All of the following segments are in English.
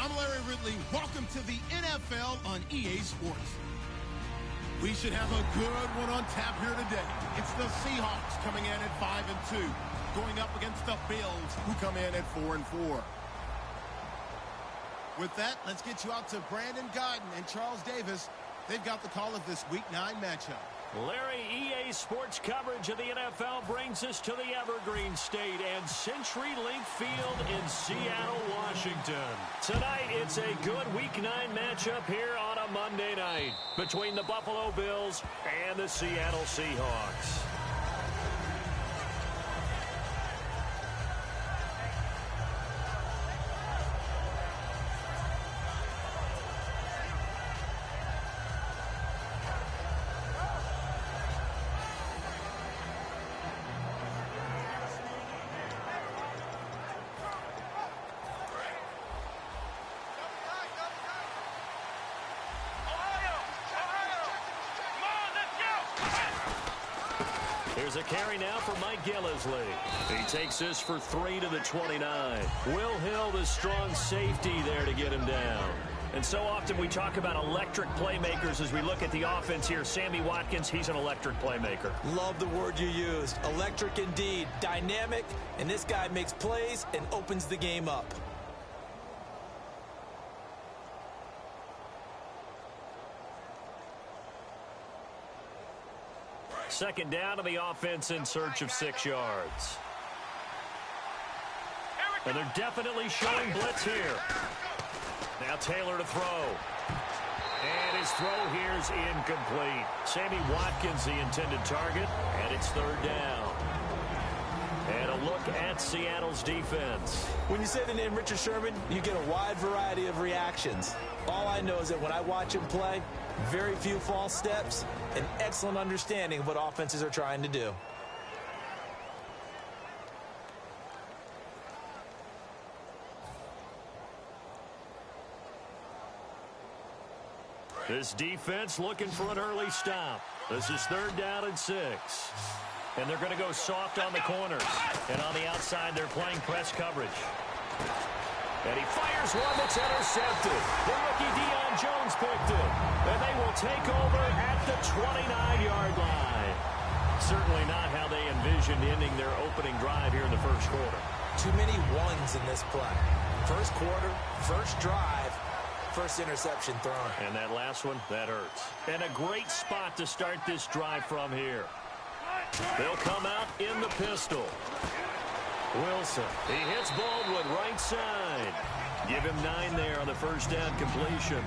I'm Larry Ridley. Welcome to the NFL on EA Sports. We should have a good one on tap here today. It's the Seahawks coming in at 5-2, going up against the Bills, who come in at 4-4. With that, let's get you out to Brandon Guyton and Charles Davis. They've got the call of this Week 9 matchup. Larry, EA Sports coverage of the NFL brings us to the Evergreen State and CenturyLink Field in Seattle, Washington. Tonight, it's a good Week 9 matchup here on a Monday night between the Buffalo Bills and the Seattle Seahawks. Here's a carry now for Mike Gillisley. He takes this for 3 to the 29. Will Hill, the strong safety there to get him down. And so often we talk about electric playmakers as we look at the offense here. Sammy Watkins, he's an electric playmaker. Love the word you used. Electric indeed. Dynamic. And this guy makes plays and opens the game up. Second down to the offense in search of 6 yards. And they're definitely showing blitz here. Now Taylor to throw. And his throw here is incomplete. Sammy Watkins the intended target, and it's third down. And a look at Seattle's defense. When you say the name Richard Sherman, you get a wide variety of reactions. All I know is that when I watch him play, very few false steps, an excellent understanding of what offenses are trying to do. This defense looking for an early stop. This is third down and 6. And they're going to go soft on the corners. And on the outside, they're playing press coverage. And he fires one that's intercepted. The rookie Deion Jones picked it. And they will take over at the 29-yard line. Certainly not how they envisioned ending their opening drive here in the first quarter. Too many ones in this play. First quarter, first drive, first interception thrown. And that last one, that hurts. And a great spot to start this drive from here. They'll come out in the pistol. Wilson, he hits Baldwin right side. Give him 9 there on the first down completion.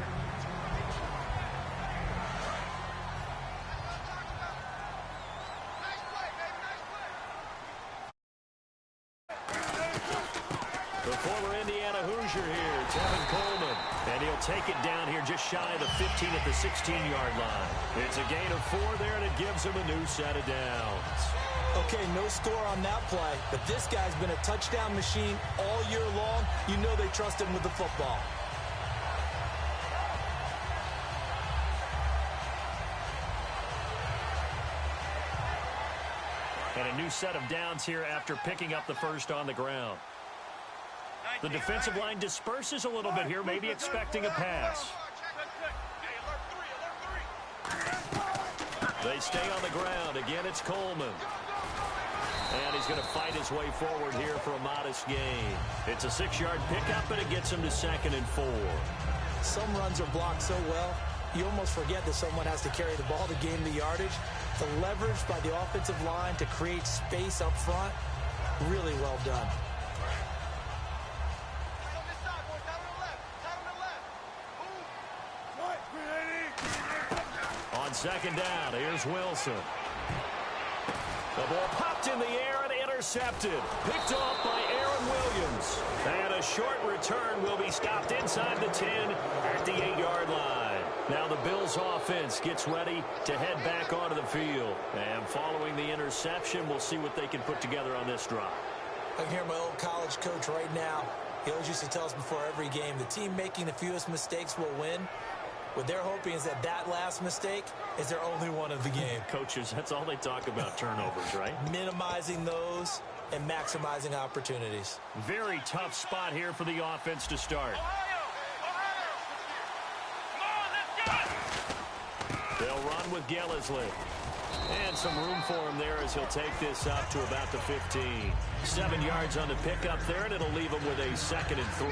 The former Indiana Hoosier here, Tevin Coleman. And he'll take it down here just shy of the 15 at the 16-yard line. It's a gain of 4 there, and it gives him a new set of downs. Okay, no score on that play, but this guy's been a touchdown machine all year long. You know they trust him with the football. And a new set of downs here after picking up the first on the ground. The defensive line disperses a little bit here, maybe expecting a pass. They stay on the ground. Again, it's Coleman. And he's going to fight his way forward here for a modest gain. It's a 6-yard pickup, and it gets him to 2nd and 4. Some runs are blocked so well, you almost forget that someone has to carry the ball to gain the yardage. The leverage by the offensive line to create space up front, really well done. On second down, here's Wilson. The ball popped in the air and intercepted. Picked off by Aaron Williams. And a short return will be stopped inside the 10 at the 8-yard line. Now the Bills offense gets ready to head back onto the field. And following the interception, we'll see what they can put together on this drive. I can hear my old college coach right now. He always used to tell us before every game, the team making the fewest mistakes will win. What they're hoping is that that last mistake is their only one of the game. Coaches, that's all they talk about, turnovers, right? Minimizing those and maximizing opportunities. Very tough spot here for the offense to start. They'll run with Gillisley. And some room for him there as he'll take this up to about the 15. 7 yards on the pickup there, and it'll leave him with a 2nd and 3.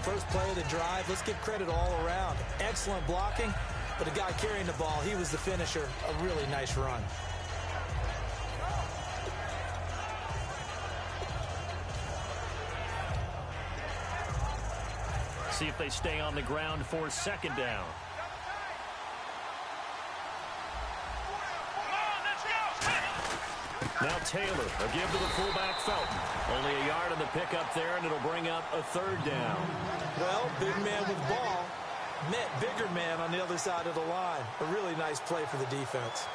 First play of the drive, let's give credit all around. Excellent blocking, but the guy carrying the ball, he was the finisher. A really nice run. See if they stay on the ground for 2nd down. Now Taylor, a give to the fullback Felton. Only a yard on the pickup there, and it'll bring up a 3rd down. Well, big man with ball met bigger man on the other side of the line. A really nice play for the defense.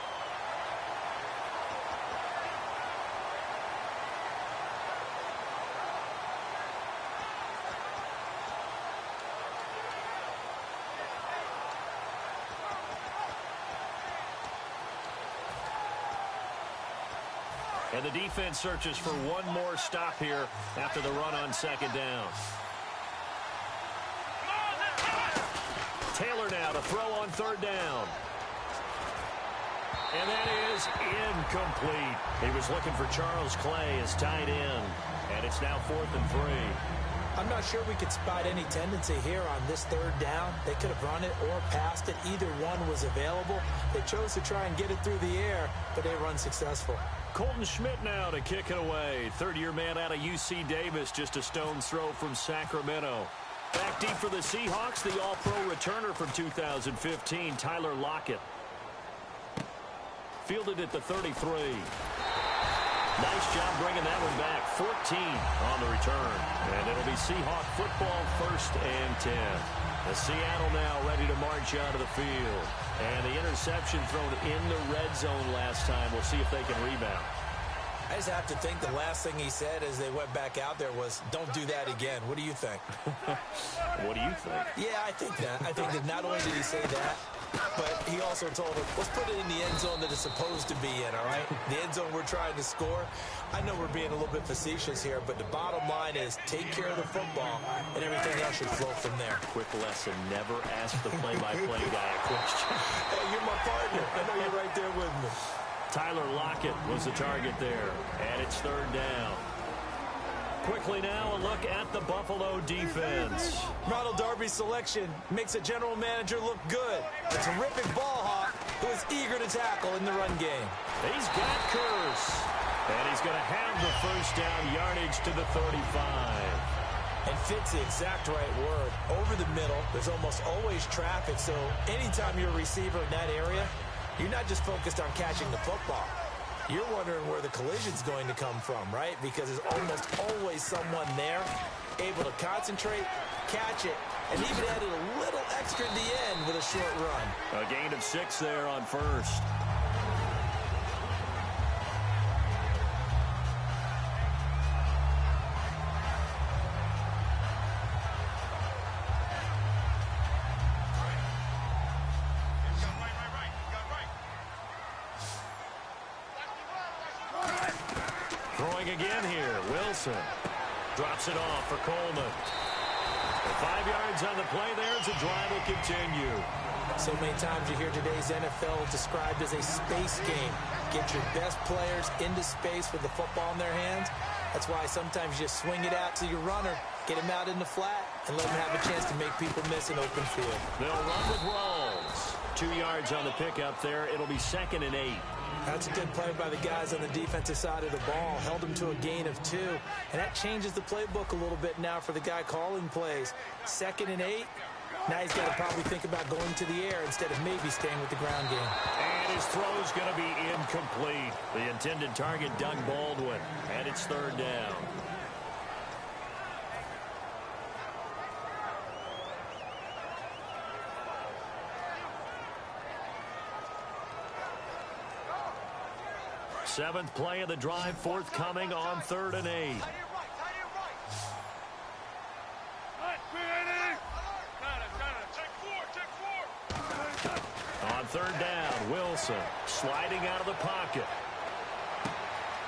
And the defense searches for one more stop here after the run on 2nd down. Taylor now to throw on 3rd down. And that is incomplete. He was looking for Charles Clay as tight end. And it's now 4th and 3. I'm not sure we could spot any tendency here on this 3rd down. They could have run it or passed it. Either one was available. They chose to try and get it through the air, but they were unsuccessful. Colton Schmidt now to kick it away. 3rd-year man out of UC Davis, just a stone's throw from Sacramento. Back deep for the Seahawks, the all-pro returner from 2015, Tyler Lockett. Fielded at the 33. Nice job bringing that one back. 14 on the return. And it'll be Seahawk football 1st and 10. The Seattle now ready to march out of the field. And the interception thrown in the red zone last time. We'll see if they can rebound. I just have to think the last thing he said as they went back out there was, don't do that again. What do you think? What do you think? Yeah, I think that. I think that not only did he say that, but he also told him, let's put it in the end zone that it's supposed to be in, all right? The end zone we're trying to score. I know we're being a little bit facetious here, but the bottom line is take care of the football, and everything else should flow from there. Quick lesson, never ask the play-by-play guy a question. Hey, you're my partner. I know you're right there with me. Tyler Lockett was the target there, and it's 3rd down. Quickly now, a look at the Buffalo defense. Ronald Darby's selection makes a general manager look good. A terrific ball hawk who is eager to tackle in the run game. He's got Curse, and he's going to have the 1st down yardage to the 35. And fits the exact right word. Over the middle, there's almost always traffic, so anytime you're a receiver in that area, you're not just focused on catching the football. You're wondering where the collision's going to come from, right? Because there's almost always someone there able to concentrate, catch it, and even added a little extra at the end with a short run. A gain of 6 there on 1st. Throwing again here, Wilson. Drops it off for Coleman. 5 yards on the play there as the drive will continue. So many times you hear today's NFL described as a space game. Get your best players into space with the football in their hands. That's why sometimes you just swing it out to your runner, get him out in the flat, and let him have a chance to make people miss an open field. They'll run with Rawls. 2 yards on the pickup there. It'll be 2nd and 8. That's a good play by the guys on the defensive side of the ball. Held him to a gain of 2. And that changes the playbook a little bit now for the guy calling plays. 2nd and 8. Now he's got to probably think about going to the air instead of maybe staying with the ground game. And his throw's going to be incomplete. The intended target, Doug Baldwin. And it's 3rd down. Seventh play of the drive forthcoming on 3rd and 8. third down, Wilson sliding out of the pocket.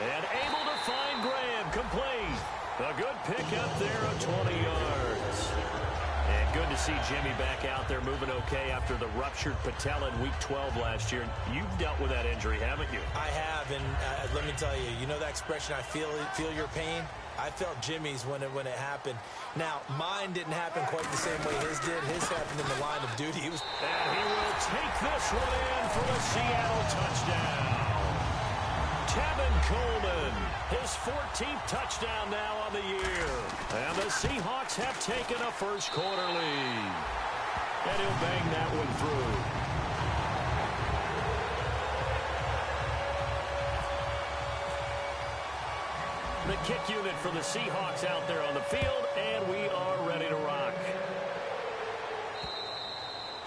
And able to find Graham, complete. A good pickup there of 20 yards. And good to see Jimmy back out there moving okay after the ruptured patella in Week 12 last year. You've dealt with that injury, haven't you? I have, and let me tell you, you know that expression, I feel your pain? I felt Jimmy's when it happened. Now, mine didn't happen quite the same way his did. His happened in the line of duty. And he will take this one in for a Seattle touchdown. Tevin Coleman, his 14th touchdown now on the year. And the Seahawks have taken a first quarter lead. And he'll bang that one through. The kick unit for the Seahawks out there on the field, and we are ready to rock.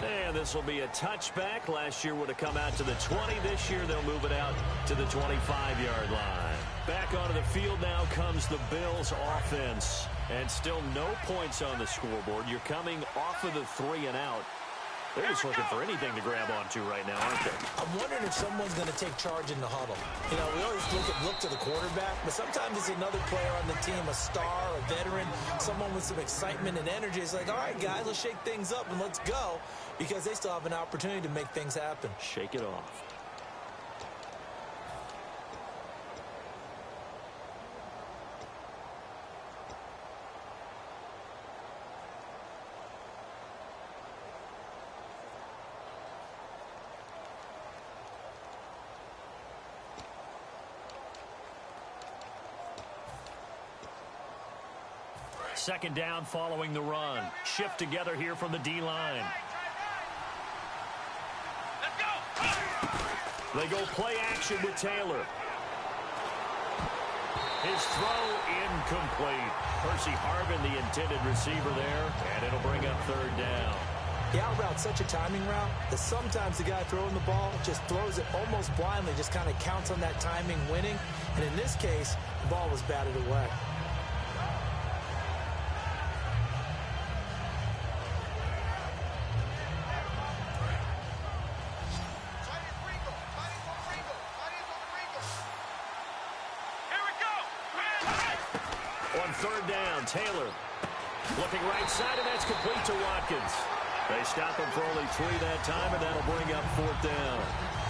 And this will be a touchback. Last year would have come out to the 20. This year they'll move it out to the 25-yard line. Back onto the field now comes the Bills offense. And still no points on the scoreboard. You're coming off of the 3 and out. They're just looking for anything to grab onto right now, aren't they? I'm wondering if someone's going to take charge in the huddle. You know, we always look to the quarterback, but sometimes it's another player on the team, a star, a veteran, someone with some excitement and energy. It's like, all right, guys, let's shake things up and let's go, because they still have an opportunity to make things happen. Shake it off. Second down following the run. Shift together here from the D-line. They go play action with Taylor. His throw incomplete. Percy Harvin, the intended receiver there, and it'll bring up third down. The out route's such a timing route that sometimes the guy throwing the ball just throws it almost blindly, just kind of counts on that timing winning. And in this case, the ball was batted away. Third down, Taylor looking right side, and that's complete to Watkins. They stop him for only 3 that time, and that'll bring up fourth down.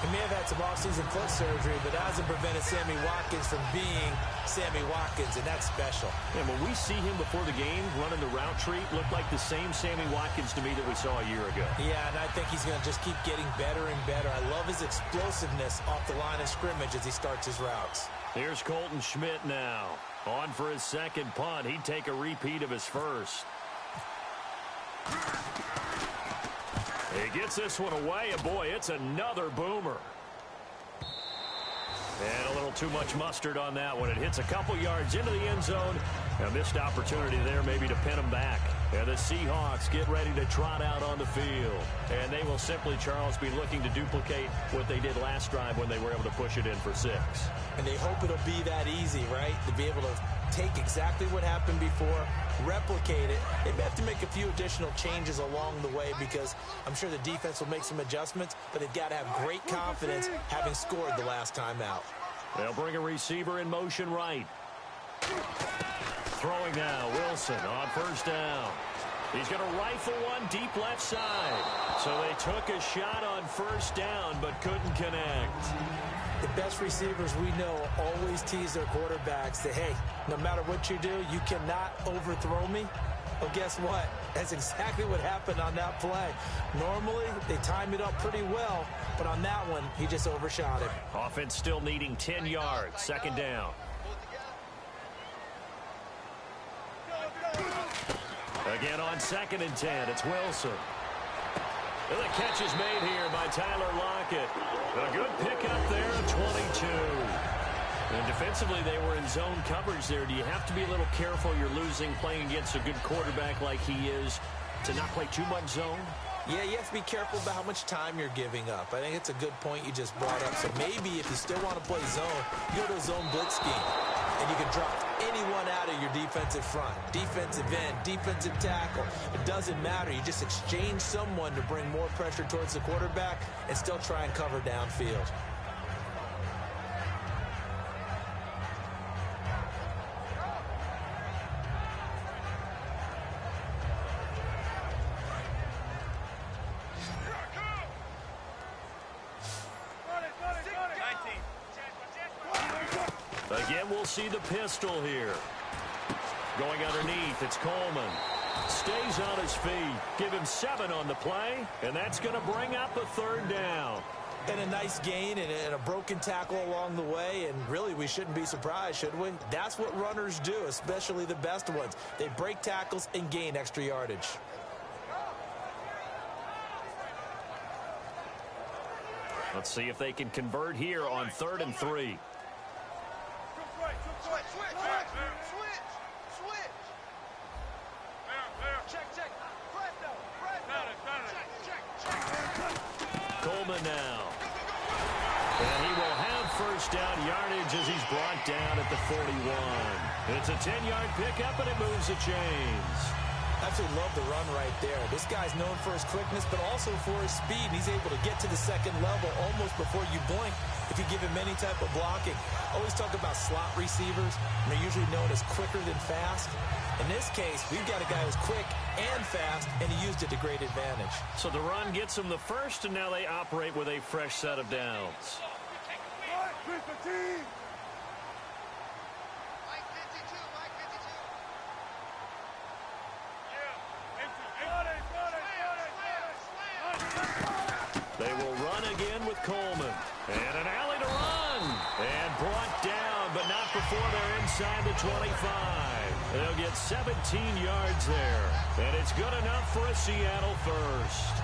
He may have had some offseason foot surgery, but that hasn't prevented Sammy Watkins from being Sammy Watkins, and that's special. And when we see him before the game running the route tree, looked like the same Sammy Watkins to me that we saw a year ago. Yeah, and I think he's going to just keep getting better and better. I love his explosiveness off the line of scrimmage as he starts his routes. Here's Colton Schmidt now. On for his second punt. He'd take a repeat of his first. He gets this one away, and boy, it's another boomer. And a little too much mustard on that one. It hits a couple yards into the end zone. A missed opportunity there maybe to pin him back. And the Seahawks get ready to trot out on the field. And they will simply, Charles, be looking to duplicate what they did last drive when they were able to push it in for 6. And they hope it'll be that easy, right? To be able to take exactly what happened before, replicate it. They may have to make a few additional changes along the way because I'm sure the defense will make some adjustments, but they've got to have great confidence having scored the last time out. They'll bring a receiver in motion right. Throwing now, Wilson on first down. He's going to rifle one deep left side. So they took a shot on first down but couldn't connect. The best receivers we know always tease their quarterbacks that, hey, no matter what you do, you cannot overthrow me. Well, guess what? That's exactly what happened on that play. Normally, they time it up pretty well, but on that one, he just overshot it. Offense still needing 10 yards. Second down. Again on 2nd and 10, it's Wilson. And the catch is made here by Tyler Lockett. A good pickup there at 22. And defensively, they were in zone coverage there. Do you have to be a little careful? You're losing playing against a good quarterback like he is to not play too much zone? Yeah, you have to be careful about how much time you're giving up. I think it's a good point you just brought up. So maybe if you still want to play zone, you go to a zone blitz scheme. And you can drop anyone out of your defensive front. Defensive end, defensive tackle. It doesn't matter. You just exchange someone to bring more pressure towards the quarterback and still try and cover downfield. Again, we'll see the pistol here. Going underneath, it's Coleman. Stays on his feet. Give him 7 on the play, and that's going to bring up a 3rd down. And a nice gain and a broken tackle along the way, and really we shouldn't be surprised, should we? That's what runners do, especially the best ones. They break tackles and gain extra yardage. Let's see if they can convert here on 3rd and 3. Coleman now. And he will have 1st down yardage as he's brought down at the 41. It's a 10-yard pickup, and it moves the chains. Absolutely love the run right there. This guy's known for his quickness, but also for his speed. He's able to get to the 2nd level almost before you blink if you give him any type of blocking. Always talk about slot receivers, and they're usually known as quicker than fast. In this case, we've got a guy who's quick and fast, and he used it to great advantage. So the run gets him the 1st, and now they operate with a fresh set of downs. They will run again with Coleman. And an alley to run. And brought down, but not before they're inside the 25. They'll get 17 yards there. And it's good enough for a Seattle 1st.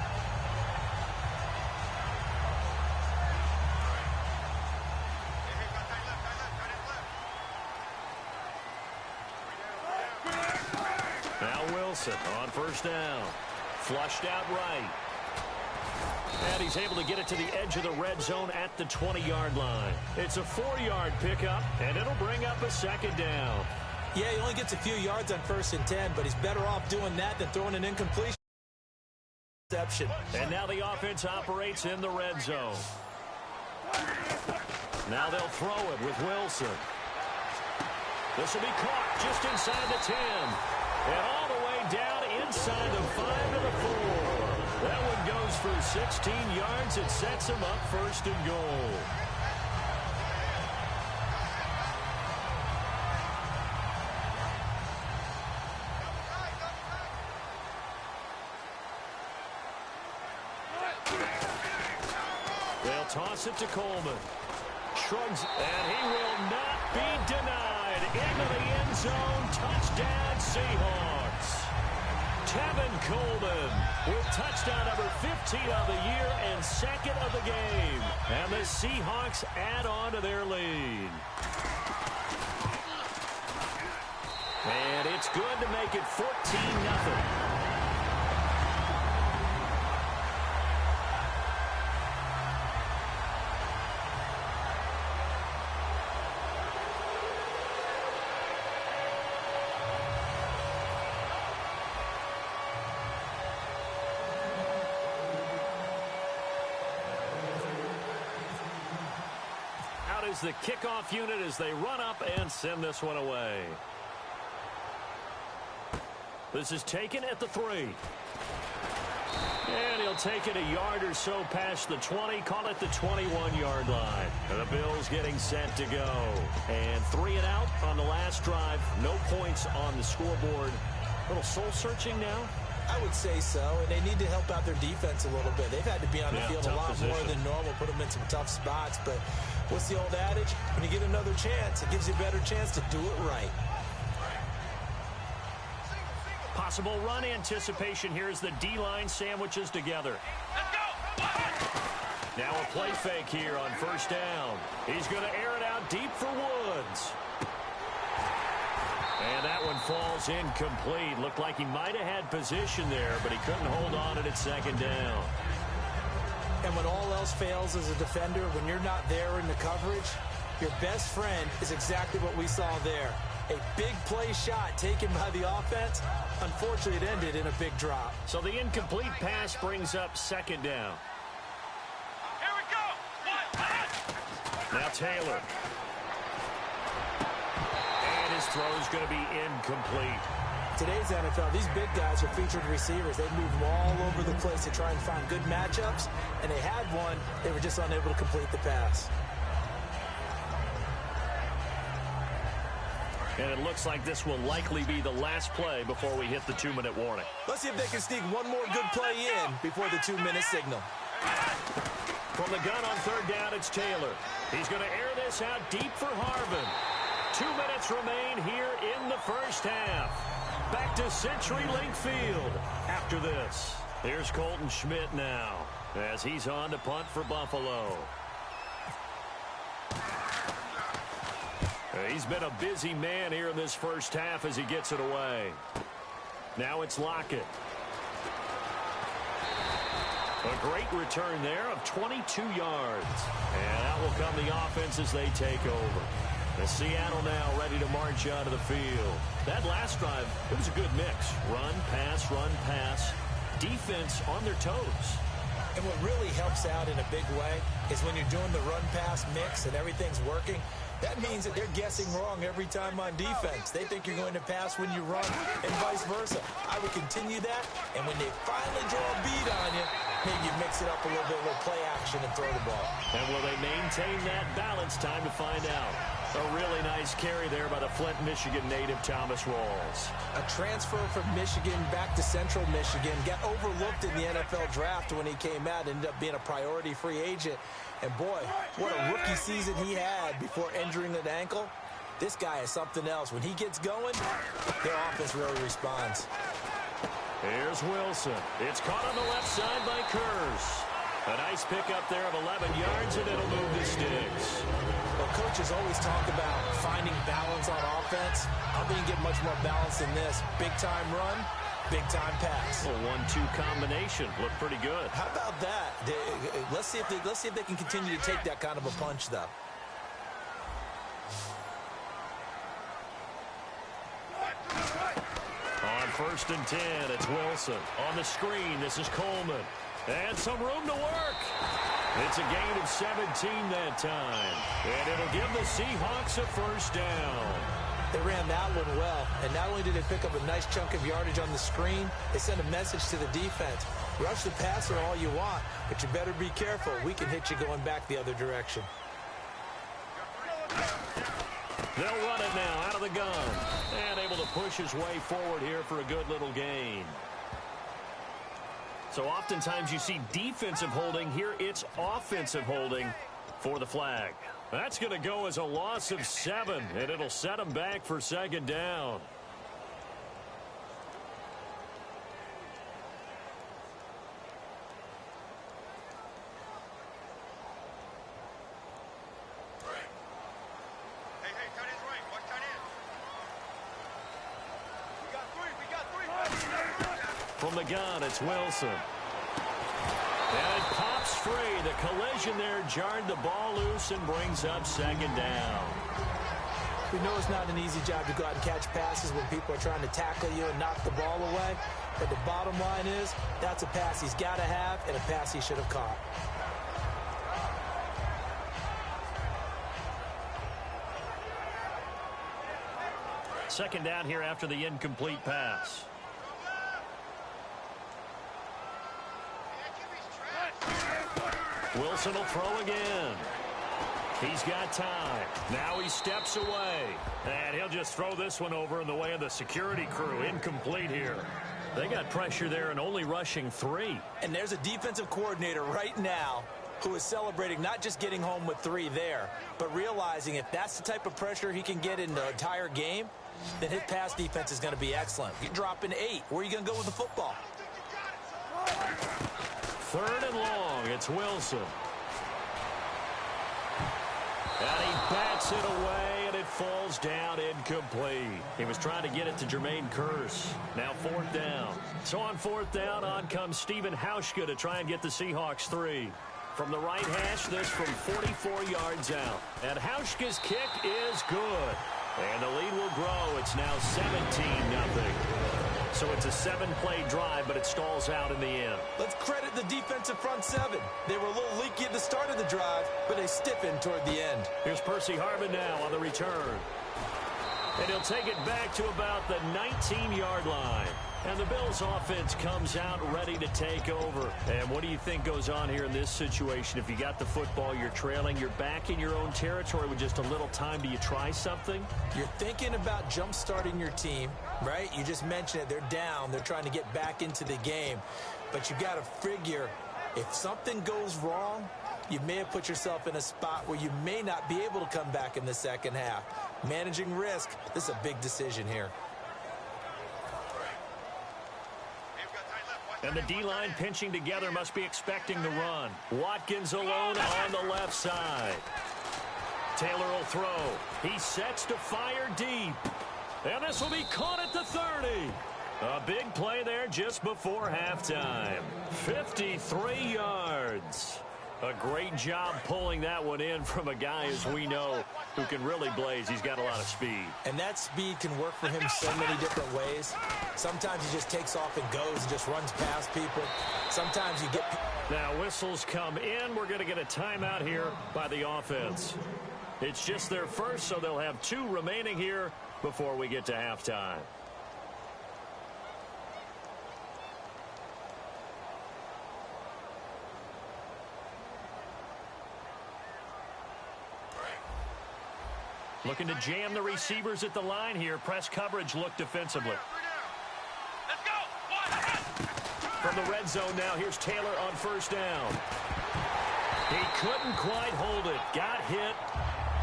Now Wilson on 1st down. Flushed out right. And he's able to get it to the edge of the red zone at the 20-yard line. It's a 4-yard pickup, and it'll bring up a 2nd down. Yeah, he only gets a few yards on 1st and 10, but he's better off doing that than throwing an incompletion. And now the offense operates in the red zone. Now they'll throw it with Wilson. This will be caught just inside the 10. And all the way down inside the 5 to the 4. That one goes for 16 yards. It sets him up 1st and goal. They'll toss it to Coleman. Shrugs, and he will not be denied. Into the end zone. Touchdown, Seahawks. Tevin Coleman with touchdown number 15 of the year and 2nd of the game. And the Seahawks add on to their lead. And it's good to make it 14-0. Is the kickoff unit as they run up and send this one away. This is taken at the 3. And he'll take it a yard or so past the 20, call it the 21-yard line. And the Bills getting set to go. And 3 and out on the last drive. No points on the scoreboard. A little soul-searching now. I would say so, and they need to help out their defense a little bit. They've had to be on the field a lot more than normal, put them in some tough spots. But what's the old adage? When you get another chance, it gives you a better chance to do it right. Possible run anticipation here as the D-line sandwiches together. Now a play fake here on 1st down. He's going to air it out deep for Woods. And that one falls incomplete. Looked like he might have had position there, but he couldn't hold on at 2nd down. And when all else fails as a defender, when you're not there in the coverage, your best friend is exactly what we saw there. A big play shot taken by the offense. Unfortunately, it ended in a big drop. So the incomplete pass brings up second down. Here we go. Now Taylor. And his throw is going to be incomplete. Today's NFL, these big guys are featured receivers. They move all over the place to try and find good matchups, and they had one. They were just unable to complete the pass. And it looks like this will likely be the last play before we hit the 2-minute warning. Let's see if they can sneak one more good play in before the 2-minute signal. From the gun on third down, it's Taylor. He's going to air this out deep for Harvin. 2 minutes remain here in the first half. Back to CenturyLink Field after this. Here's Colton Schmidt now as he's on to punt for Buffalo. He's been a busy man here in this first half as he gets it away. Now it's Lockett. A great return there of 22 yards. And out will come the offense as they take over. The Seattle now ready to march out of the field. That last drive, it was a good mix. Run, pass, defense on their toes. And what really helps out in a big way is when you're doing the run-pass mix and everything's working, that means that they're guessing wrong every time on defense. They think you're going to pass when you run and vice versa. I would continue that, and when they finally draw a beat on you, maybe you mix it up a little bit, a little play action and throw the ball. And will they maintain that balance? Time to find out. A really nice carry there by the Flint, Michigan native Thomas Rawls. A transfer from Michigan back to Central Michigan. Got overlooked in the NFL draft when he came out. Ended up being a priority free agent. And boy, what a rookie season he had before injuring an ankle. This guy is something else. When he gets going, their offense really responds. Here's Wilson. It's caught on the left side by Kurz. A nice pickup there of 11 yards, and it'll move the sticks. Well, coaches always talk about finding balance on offense. How can you get much more balance than this? Big-time run, big-time pass. A 1-2 combination. Looked pretty good. How about that? Let's see if they can continue to take that kind of a punch, though. On 1st and 10, it's Wilson. On the screen, this is Coleman. And some room to work. It's a gain of 17 that time. And it'll give the Seahawks a first down. They ran that one well. And not only did they pick up a nice chunk of yardage on the screen, they sent a message to the defense. Rush the passer all you want, but you better be careful. We can hit you going back the other direction. They'll run it now out of the gun. And able to push his way forward here for a good little gain. So oftentimes you see defensive holding. Here it's offensive holding for the flag. That's going to go as a loss of 7, and it'll set them back for second down. Hey, tight end's right. Watch tight end. We got three. From the gun, it's Wilson. And it pops free. The collision there jarred the ball loose and brings up second down. We know it's not an easy job to go out and catch passes when people are trying to tackle you and knock the ball away. But the bottom line is, that's a pass he's got to have and a pass he should have caught. Second down here after the incomplete pass. Wilson will throw again. He's got time. Now he steps away. And he'll just throw this one over in the way of the security crew. Incomplete here. They got pressure there and only rushing 3. And there's a defensive coordinator right now who is celebrating not just getting home with 3 there, but realizing if that's the type of pressure he can get in the entire game, then his pass defense is going to be excellent. You're dropping 8. Where are you going to go with the football? 3rd and long. It's Wilson. And he bats it away, and it falls down incomplete. He was trying to get it to Jermaine Kearse. Now 4th down. So on 4th down, on comes Stephen Hauschka to try and get the Seahawks 3. From the right hash, this from 44 yards out. And Hauschka's kick is good. And the lead will grow. It's now 17-0. So it's a 7-play drive, but it stalls out in the end. Let's credit the defensive front seven. They were a little leaky at the start of the drive, but they stiffened toward the end. Here's Percy Harvin now on the return. And he'll take it back to about the 19-yard line. And the Bills' offense comes out ready to take over. And what do you think goes on here in this situation? If you got the football, you're trailing, you're back in your own territory with just a little time. Do you try something? You're thinking about jump-starting your team, right? You just mentioned it. They're down. They're trying to get back into the game. But you got to figure, if something goes wrong, you may have put yourself in a spot where you may not be able to come back in the second half. Managing risk, this is a big decision here. And the D-line pinching together must be expecting the run. Watkins alone on the left side. Taylor will throw. He sets to fire deep. And this will be caught at the 30. A big play there just before halftime. 53 yards. A great job pulling that one in from a guy, as we know, who can really blaze. He's got a lot of speed. And that speed can work for him so many different ways. Sometimes he just takes off and goes and just runs past people. Sometimes you get... Now whistles come in. We're going to get a timeout here by the offense. It's just their first, so they'll have 2 remaining here before we get to halftime. Looking to jam the receivers at the line here. Press coverage look defensively. Let's go. From the red zone now, here's Taylor on first down. He couldn't quite hold it. Got hit.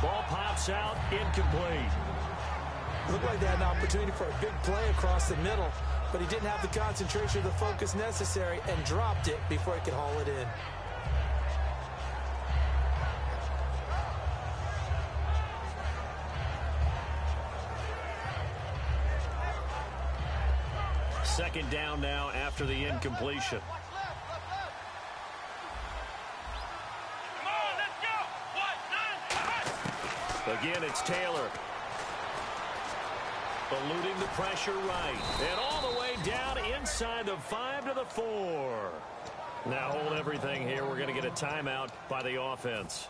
Ball pops out. Incomplete. Looked like they had an opportunity for a big play across the middle, but he didn't have the concentration or the focus necessary and dropped it before he could haul it in. Second down now after the incompletion. Come on, let's go. Again, it's Taylor. Eluding the pressure right. And all the way down inside the 5 to the 4. Now hold everything here. We're going to get a timeout by the offense.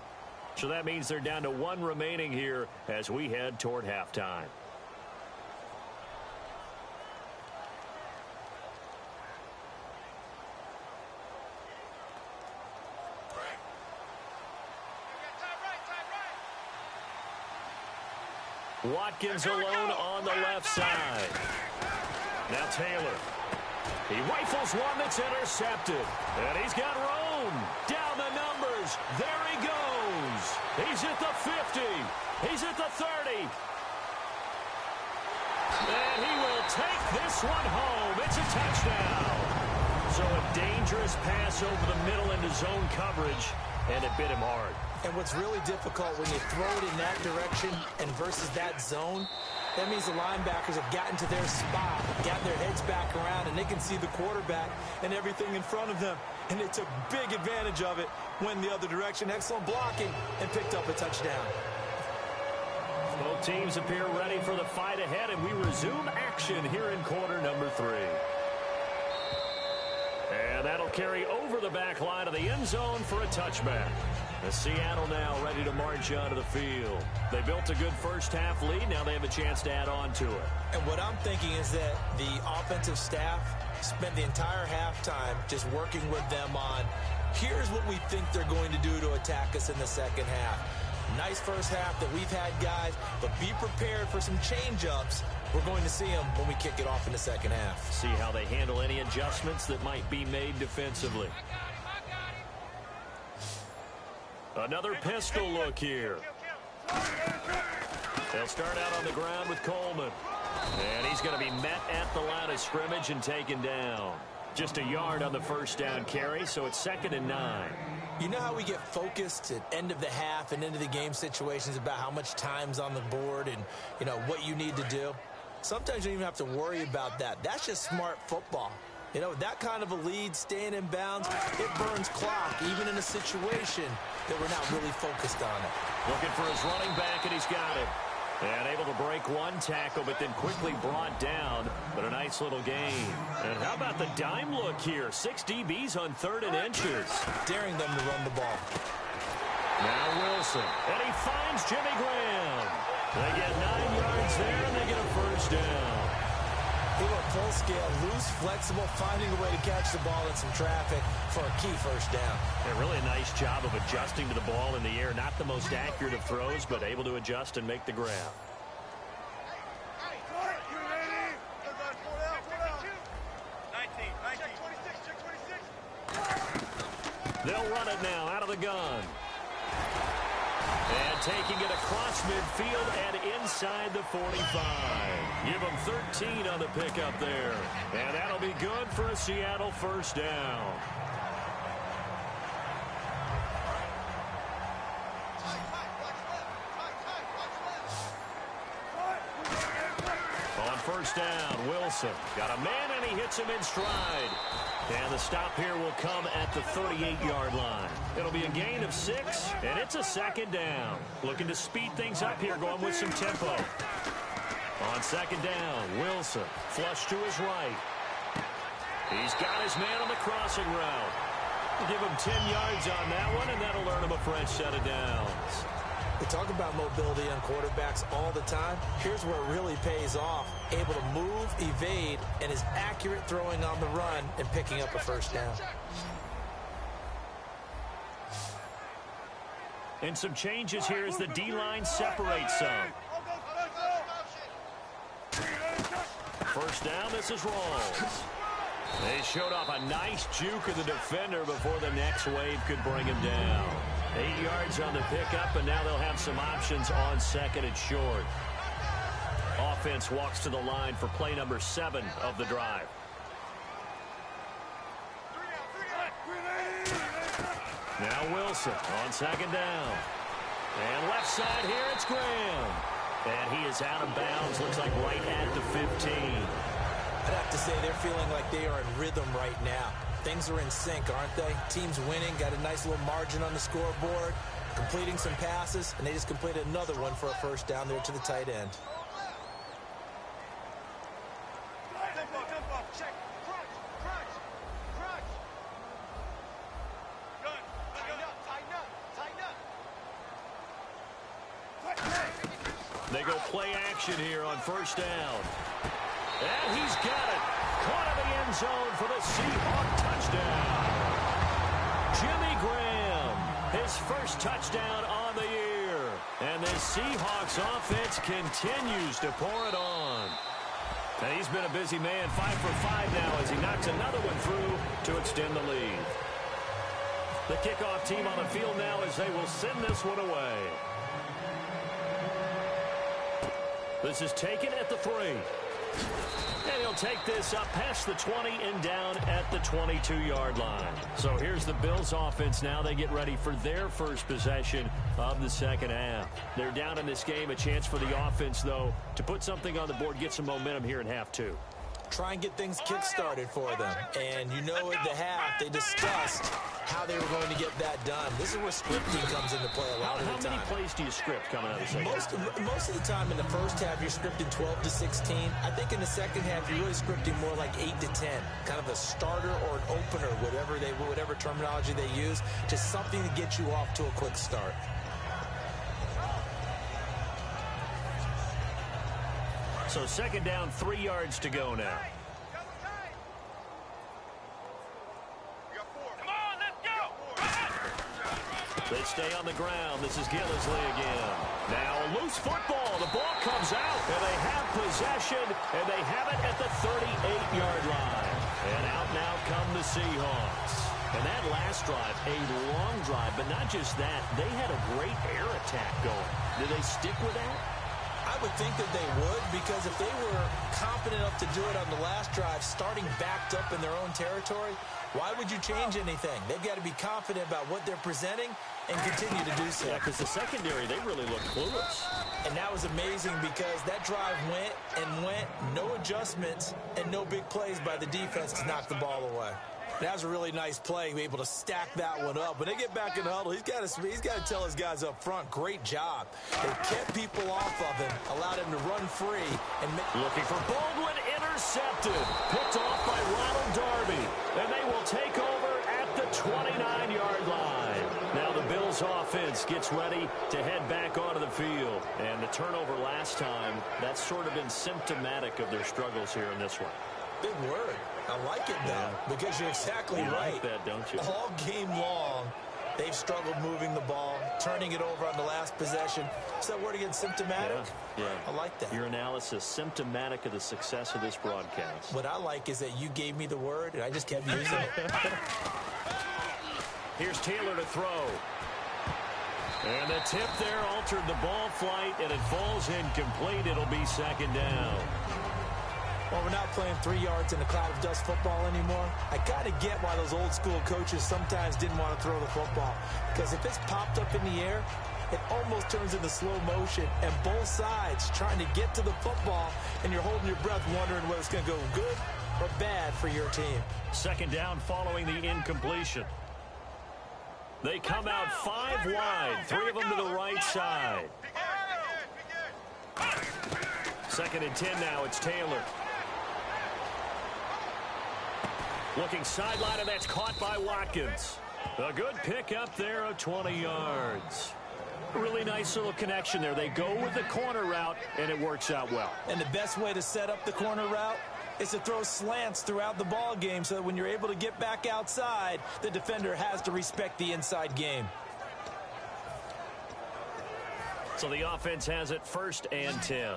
So that means they're down to 1 remaining here as we head toward halftime. Watkins alone on the left side. Now Taylor. He rifles one that's intercepted. And he's got room. Down the numbers. There he goes. He's at the 50. He's at the 30. And he will take this one home. It's a touchdown. So a dangerous pass over the middle into zone coverage. And it bit him hard. And what's really difficult when you throw it in that direction and versus that zone, that means the linebackers have gotten to their spot, got their heads back around, and they can see the quarterback and everything in front of them. And they took big advantage of it, went the other direction, excellent blocking, and picked up a touchdown. Both teams appear ready for the fight ahead, and we resume action here in quarter number 3. And that'll carry over the back line of the end zone for a touchback. The Seattle now ready to march onto the field. They built a good first half lead. Now they have a chance to add on to it. And what I'm thinking is that the offensive staff spent the entire halftime just working with them on, here's what we think they're going to do to attack us in the second half. Nice first half that we've had, guys, but be prepared for some change-ups. We're going to see them when we kick it off in the second half. See how they handle any adjustments that might be made defensively. Another pistol look here. They'll start out on the ground with Coleman. And he's going to be met at the line of scrimmage and taken down. Just a yard on the first down carry, so it's 2nd and 9. You know how we get focused at end of the half and into the game situations about how much time's on the board and, you know, what you need to do? Sometimes you don't even have to worry about that. That's just smart football. You know, that kind of a lead, staying in bounds, it burns clock, even in a situation that we're not really focused on it. Looking for his running back, and he's got it. And able to break one tackle, but then quickly brought down. But a nice little gain. And how about the dime look here? 6 DBs on 3rd and inches. Daring them to run the ball. Now Wilson. And he finds Jimmy Graham. They get 9 yards there, and they get a first down. He went full scale, loose, flexible, finding a way to catch the ball in some traffic for a key first down. And really a nice job of adjusting to the ball in the air. Not the most accurate of throws, but able to adjust and make the grab. They'll run it now out of the gun. And taking it across midfield and inside the 45. Give them 13 on the pickup there. And that'll be good for a Seattle first down. On first down, Wilson got a man and he hits him in stride. And the stop here will come at the 38-yard line. It'll be a gain of 6, and it's a second down. Looking to speed things up here, going with some tempo. On second down, Wilson flush to his right. He's got his man on the crossing route. We'll give him 10 yards on that one, and that'll earn him a fresh set of downs. We talk about mobility on quarterbacks all the time. Here's where it really pays off. Able to move, evade, and is accurate throwing on the run and picking up a first down. And some changes here as the D-line separates some. First down, this is Rawls. They showed off a nice juke of the defender before the next wave could bring him down. 8 yards on the pickup, and now they'll have some options on second and short. Offense walks to the line for play number 7 of the drive. Now Wilson on second down. And left side here, it's Graham. And he is out of bounds, looks like right at the 15. I'd have to say they're feeling like they are in rhythm right now. Things are in sync, aren't they? Team's winning, got a nice little margin on the scoreboard, completing some passes, and they just completed another one for a first down there to the tight end. They go play action here on first down. And he's got it. Caught in the end zone for the Seahawk touchdown. Jimmy Graham, his first touchdown on the year. And the Seahawks offense continues to pour it on. And he's been a busy man, 5 for 5 now as he knocks another one through to extend the lead. The kickoff team on the field now as they will send this one away. This is taken at the 3. And he'll take this up past the 20 and down at the 22-yard line. So here's the Bills offense now. They get ready for their first possession of the second half. They're down in this game. A chance for the offense, though, to put something on the board, get some momentum here in half 2. Try and get things kick-started for them. And you know at the half, they discussed how they were going to get that done. This is where scripting comes into play a lot of the time. How many plays do you script coming out of the second half? Most of the time in the first half, you're scripting 12 to 16. I think in the second half, you're really scripting more like 8 to 10. Kind of a starter or an opener, whatever terminology they use. Just something to get you off to a quick start. So second down, 3 yards to go now. They stay on the ground. This is Gillisley again. Now a loose football. The ball comes out, and they have possession, and they have it at the 38-yard line. And out now come the Seahawks. And that last drive, a long drive, but not just that. They had a great air attack going. Do they stick with that? I would think that they would, because if they were confident enough to do it on the last drive, starting backed up in their own territory, why would you change anything? They've got to be confident about what they're presenting and continue to do so. Yeah, because the secondary, they really looked clueless. And that was amazing because that drive went and went, no adjustments and no big plays by the defense to knock the ball away. That was a really nice play, be able to stack that one up. When they get back in the huddle, he's got to tell his guys up front, great job. They kept people off of him, allowed him to run free. Looking for Baldwin, intercepted. Picked off by Ronald Darby. And they will take over at the 29-yard line. Now the Bills offense gets ready to head back onto the field. And the turnover last time, that's sort of been symptomatic of their struggles here in this one. Big word. I like it, though, because you're exactly right. Like that, don't you? All game long, they've struggled moving the ball, turning it over on the last possession. Is that word again, symptomatic? Yeah. I like that. Your analysis, symptomatic of the success of this broadcast. What I like is that you gave me the word, and I just kept using it. Here's Taylor to throw. And the tip there altered the ball flight, and it falls incomplete. It'll be second down. Well, we're not playing 3 yards in a cloud of dust football anymore. I kind of get why those old school coaches sometimes didn't want to throw the football. Because if it's popped up in the air, it almost turns into slow motion. And both sides trying to get to the football, and you're holding your breath wondering whether it's going to go good or bad for your team. Second down following the incompletion. They come out 5 wide, 3 of them to the right side. Second and 10 now, it's Taylor. Looking sideline, and that's caught by Watkins. A good pick up there of 20 yards. Really nice little connection there. They go with the corner route, and it works out well. And the best way to set up the corner route is to throw slants throughout the ball game so that when you're able to get back outside, the defender has to respect the inside game. So the offense has it 1st and 10.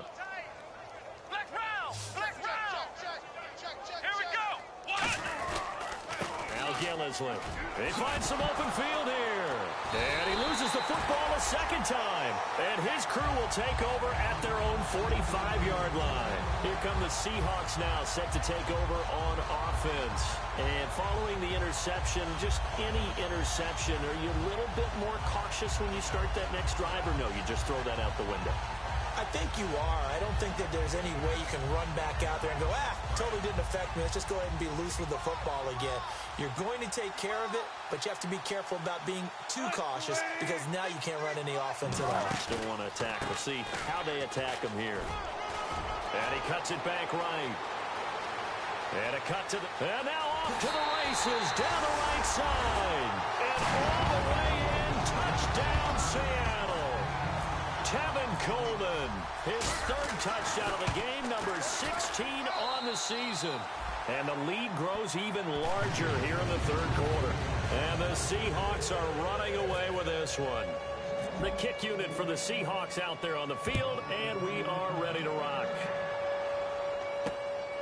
Gillisley. He finds some open field here. And he loses the football a second time. And his crew will take over at their own 45-yard line. Here come the Seahawks now, set to take over on offense. And following the interception, just any interception, are you a little bit more cautious when you start that next drive, or no, you just throw that out the window? I think you are. I don't think that there's any way you can run back out there and go, totally didn't affect me. Let's just go ahead and be loose with the football again. You're going to take care of it, but you have to be careful about being too cautious because now you can't run any offense at all. Still want to attack. We'll see how they attack him here. And he cuts it back right. And a cut to the... And now off to the races down the right side. And all the way in. Touchdown, Seattle. Tevin Coleman, his 3rd touchdown of the game, number 16 on the season. And the lead grows even larger here in the 3rd quarter. And the Seahawks are running away with this one. The kick unit for the Seahawks out there on the field, and we are ready to rock.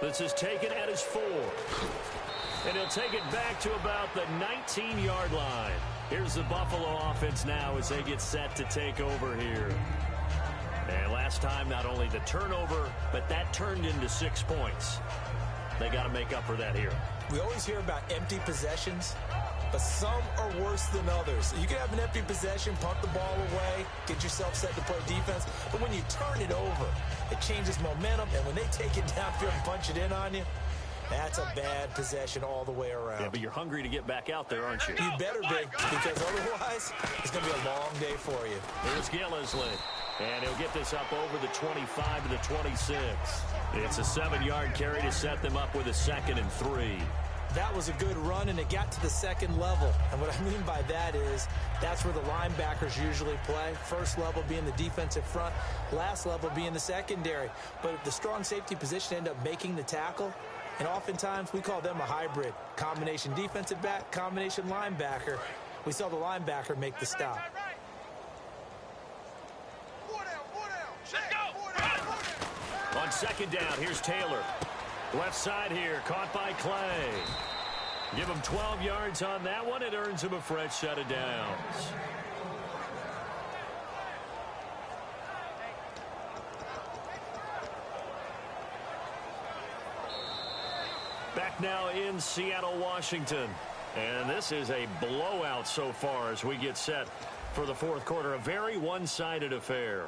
This is taken at his 4. And he'll take it back to about the 19-yard line. Here's the Buffalo offense now as they get set to take over here. And last time, not only the turnover, but that turned into 6 points. They got to make up for that here. We always hear about empty possessions, but some are worse than others. You can have an empty possession, punt the ball away, get yourself set to play defense, but when you turn it over, it changes momentum, and when they take it downfield and punch it in on you, that's a bad possession all the way around. Yeah, but you're hungry to get back out there, aren't you? You better be, because otherwise, it's going to be a long day for you. Here's Gillisley, and he'll get this up over the 25 to the 26. It's a 7-yard carry to set them up with a 2nd and 3. That was a good run, and it got to the 2nd level. And what I mean by that is that's where the linebackers usually play. First level being the defensive front, last level being the secondary. But if the strong safety position end up making the tackle, and oftentimes we call them a hybrid. Combination defensive back, combination linebacker. We saw the linebacker make the stop. On 2nd down, here's Taylor. Left side here, caught by Clay. Give him 12 yards on that one. It earns him a fresh set of downs. Back now in Seattle, Washington. And this is a blowout so far as we get set for the 4th quarter. A very one-sided affair.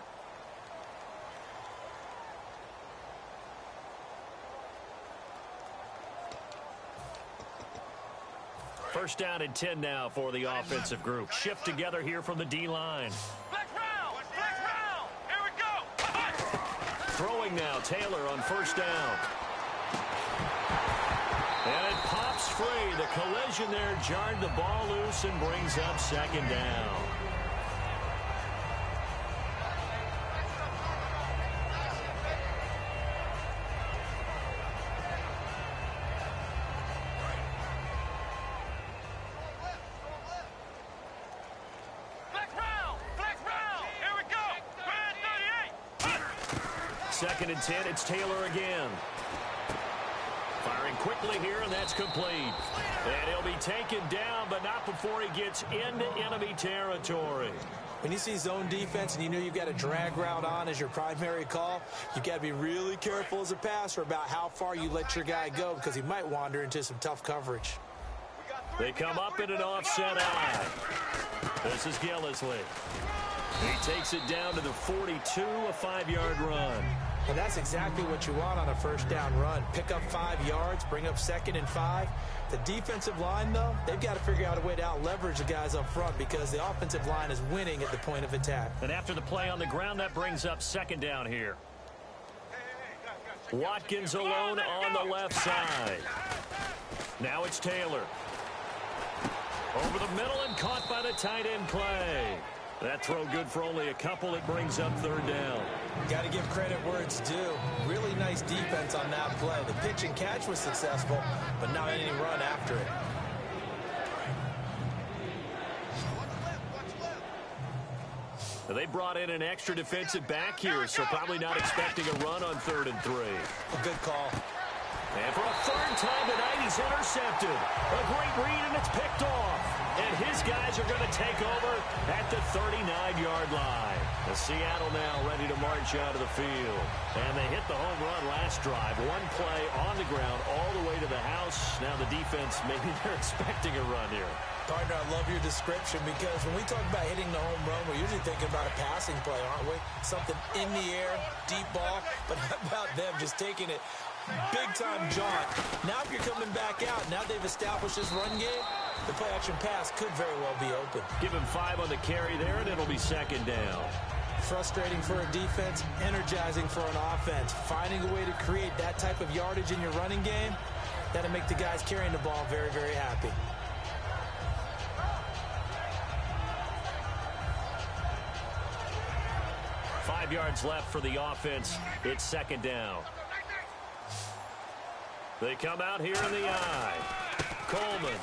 First down and 10 now for the offensive group. Shift together here from the D-line. Flex round. Here we go. Throwing now, Taylor on first down. And it pops free. The collision there jarred the ball loose and brings up second down. Second and 10, it's Taylor again. Firing quickly here, and that's complete. And he'll be taken down, but not before he gets into enemy territory. When you see zone defense and you know you've got a drag route on as your primary call, you've got to be really careful as a passer about how far you let your guy go because he might wander into some tough coverage. They come up in an offset eye. This is Gillisley. He takes it down to the 42, a 5-yard run. And that's exactly what you want on a first down run. Pick up 5 yards, bring up 2nd and 5. The defensive line, though, they've got to figure out a way to out-leverage the guys up front because the offensive line is winning at the point of attack. And after the play on the ground, that brings up second down here. Watkins alone on the left side. Now it's Taylor. Over the middle and caught by the tight end Clay. That throw good for only a couple. It brings up third down. Got to give credit where it's due. Really nice defense on that play. The pitch and catch was successful, but not any run after it. They brought in an extra defensive back here, so probably not expecting a run on 3rd and 3. A good call. And for a third time tonight, he's intercepted. A great read, and it's picked off. And his guys are going to take over at the 39-yard line. The Seattle now ready to march out of the field. And they hit the home run last drive. One play on the ground all the way to the house. Now the defense, maybe they're expecting a run here. Partner, I love your description because when we talk about hitting the home run, we're usually thinking about a passing play, aren't we? Something in the air, deep ball. But how about them just taking it big-time jaunt? Now if you're coming back out, now they've established this run game, the play-action pass could very well be open. Give him 5 on the carry there, and it'll be second down. Frustrating for a defense, energizing for an offense. Finding a way to create that type of yardage in your running game, that'll make the guys carrying the ball very, very happy. Five yards left for the offense. It's second down. They come out here in the eye. Coleman.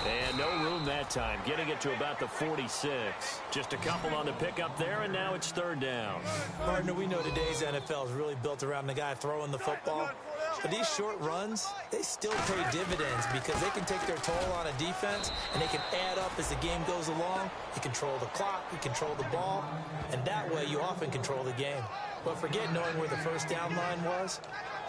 And no room that time. Getting it to about the 46. Just a couple on the pickup there, and now it's third down. Partner, we know today's NFL is really built around the guy throwing the football. But these short runs, they still pay dividends because they can take their toll on a defense, and they can add up as the game goes along. You control the clock, you control the ball, and that way you often control the game. But forget knowing where the first down line was.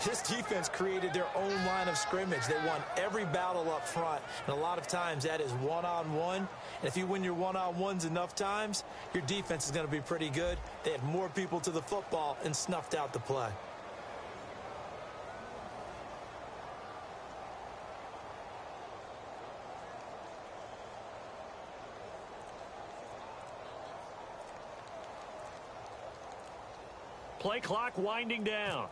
This defense created their own line of scrimmage. They won every battle up front, and a lot of times that is one-on-one. And if you win your one-on-ones enough times, your defense is going to be pretty good. They had more people to the football and snuffed out the play. Play clock winding down.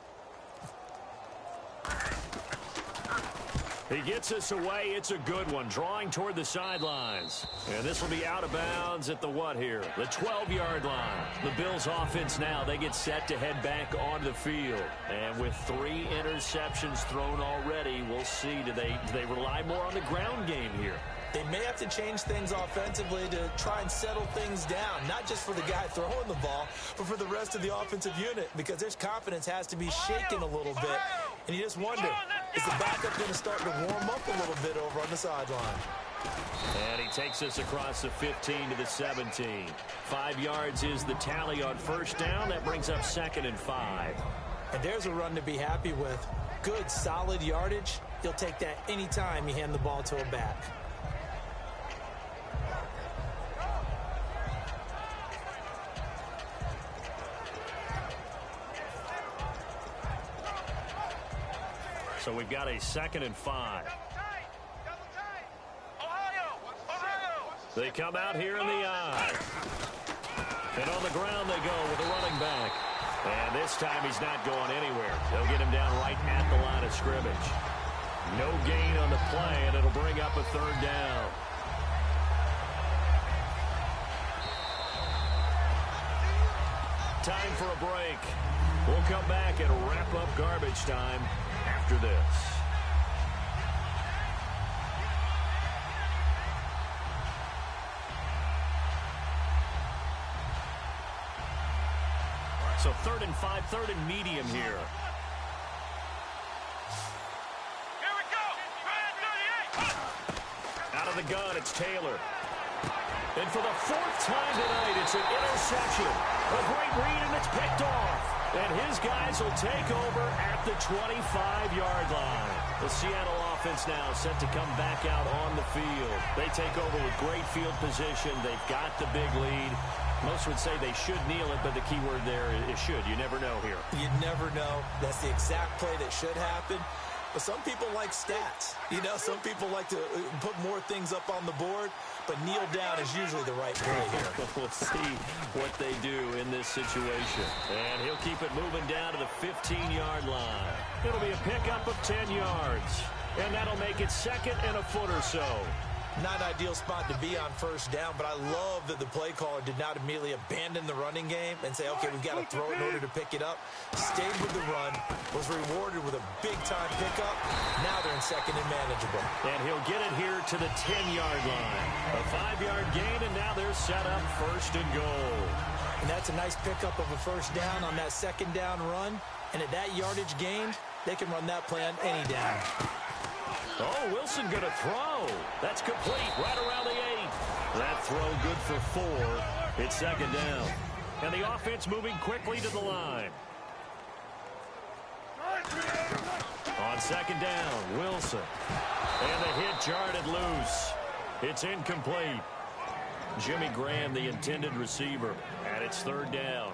He gets us away. It's a good one. Drawing toward the sidelines. And this will be out of bounds at the what here? The 12-yard line. The Bills offense now, they get set to head back onto the field. And with 3 interceptions thrown already, we'll see. Do they rely more on the ground game here? They may have to change things offensively to try and settle things down, not just for the guy throwing the ball, but for the rest of the offensive unit, because their confidence has to be shaken a little bit. And you just wonder, is the backup going to start to warm up a little bit over on the sideline? And he takes us across the 15 to the 17. 5 yards is the tally on first down. That brings up 2nd and 5. And there's a run to be happy with. Good, solid yardage. You'll take that anytime you hand the ball to a back. So we've got a 2nd and 5. They come out here in the eye. And on the ground they go with a running back. And this time he's not going anywhere. They'll get him down right at the line of scrimmage. No gain on the play, and it'll bring up a third down. Time for a break. We'll come back and wrap up garbage time after this. So 3rd and 5, 3rd and medium here. Here we go. Out of the gun, it's Taylor. And for the 4th time tonight, it's an interception. A great read, and it's picked off. And his guys will take over at the 25-yard line. The Seattle offense now set to come back out on the field. They take over with great field position. They've got the big lead. Most would say they should kneel it, but the key word there is should. You never know here. You never know. That's the exact play that should happen. But some people like stats. You know, some people like to put more things up on the board, but kneel down is usually the right play here. We'll see what they do in this situation. And he'll keep it moving down to the 15-yard line. It'll be a pickup of 10 yards. And that'll make it 2nd and a foot or so. Not an ideal spot to be on 1st down, but I love that the play caller did not immediately abandon the running game and say, okay, we've got to throw it in order to pick it up. Stayed with the run, was rewarded with a big-time pickup. Now they're in 2nd and manageable. And he'll get it here to the 10-yard line. A 5-yard gain, and now they're set up 1st and goal. And that's a nice pickup of a 1st down on that 2nd down run. And at that yardage gained, they can run that play on any down. Oh, Wilson going to throw. That's complete right around the 8. That throw good for 4. It's 2nd down. And the offense moving quickly to the line. On 2nd down, Wilson. And the hit jarred it loose. It's incomplete. Jimmy Graham, the intended receiver, and it's 3rd down.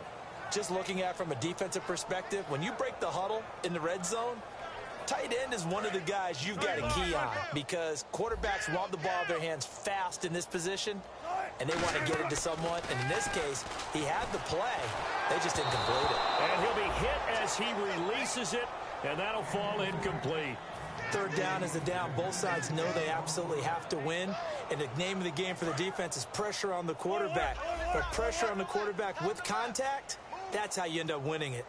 Just looking at it from a defensive perspective, when you break the huddle in the red zone, tight end is one of the guys you've got to key on because quarterbacks want the ball in their hands fast in this position, and they want to get it to someone. And in this case, he had the play. They just didn't complete it. And he'll be hit as he releases it, and that'll fall incomplete. 3rd down is the down. Both sides know they absolutely have to win. And the name of the game for the defense is pressure on the quarterback. But pressure on the quarterback with contact, that's how you end up winning it.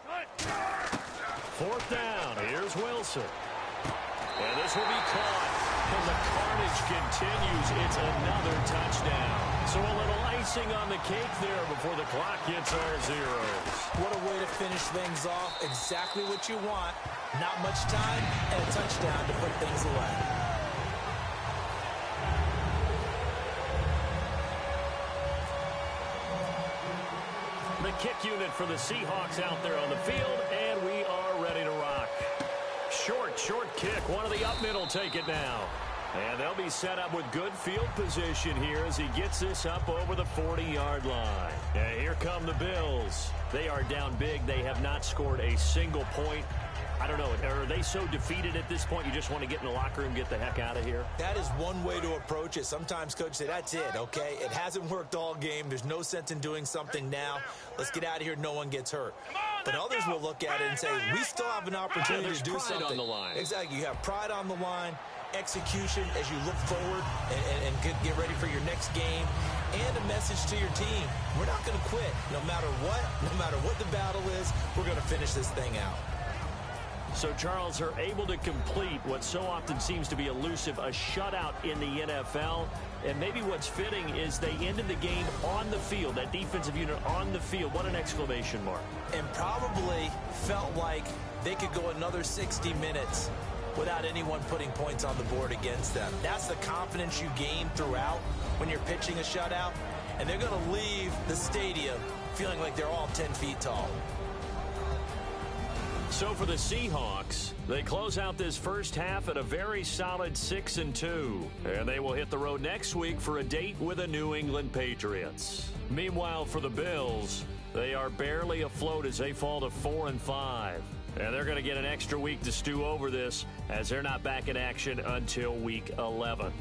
4th down. Here's Wilson. And this will be caught. And the carnage continues. It's another touchdown. So a little icing on the cake there before the clock hits all zeros. What a way to finish things off. Exactly what you want. Not much time and a touchdown to put things away. The kick unit for the Seahawks out there on the field, and we are ready to rock. Short kick. One of the up mid will take it now. And they'll be set up with good field position here as he gets this up over the 40-yard line. And here come the Bills. They are down big. They have not scored a single point. I don't know. Are they so defeated at this point you just want to get in the locker room and get the heck out of here? That is one way to approach it. Sometimes coaches say, that's it, okay? It hasn't worked all game. There's no sense in doing something now. Let's get out of here. No one gets hurt. But others will look at it and say, we still have an opportunity to do something. On the line. Exactly. You have pride on the line, execution as you look forward and get ready for your next game, and a message to your team. We're not going to quit. No matter what the battle is, we're going to finish this thing out. So, Charles, are able to complete what so often seems to be elusive, a shutout in the NFL. And maybe what's fitting is they ended the game on the field, that defensive unit on the field. What an exclamation mark. And probably felt like they could go another 60 minutes without anyone putting points on the board against them. That's the confidence you gain throughout when you're pitching a shutout. And they're going to leave the stadium feeling like they're all 10 feet tall. So for the Seahawks, they close out this first half at a very solid 6-2. And they will hit the road next week for a date with the New England Patriots. Meanwhile, for the Bills, they are barely afloat as they fall to 4-5. And they're going to get an extra week to stew over this as they're not back in action until week 11.